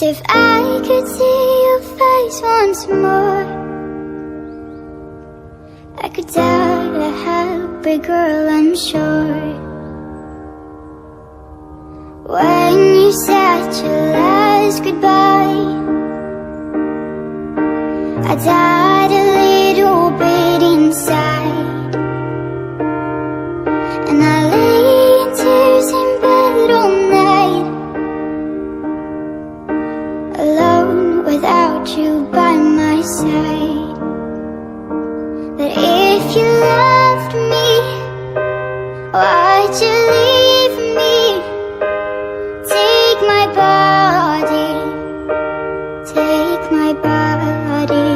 if I could see your face once more, I could die a happy girl, I'm sure. When you said your last goodbye, I died a little bit inside, and I lay in tears in bed all night, alone without you by my side. But if you loved me, why'd you leave me? Take my body, take my body.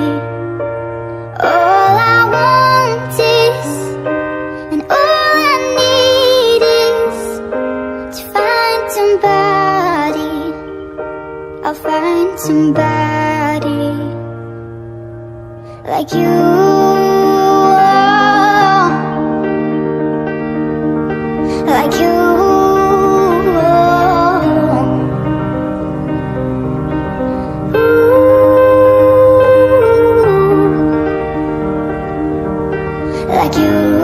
All I want is, and all I need is, to find somebody. I'll find somebody like you. Like you. Like you.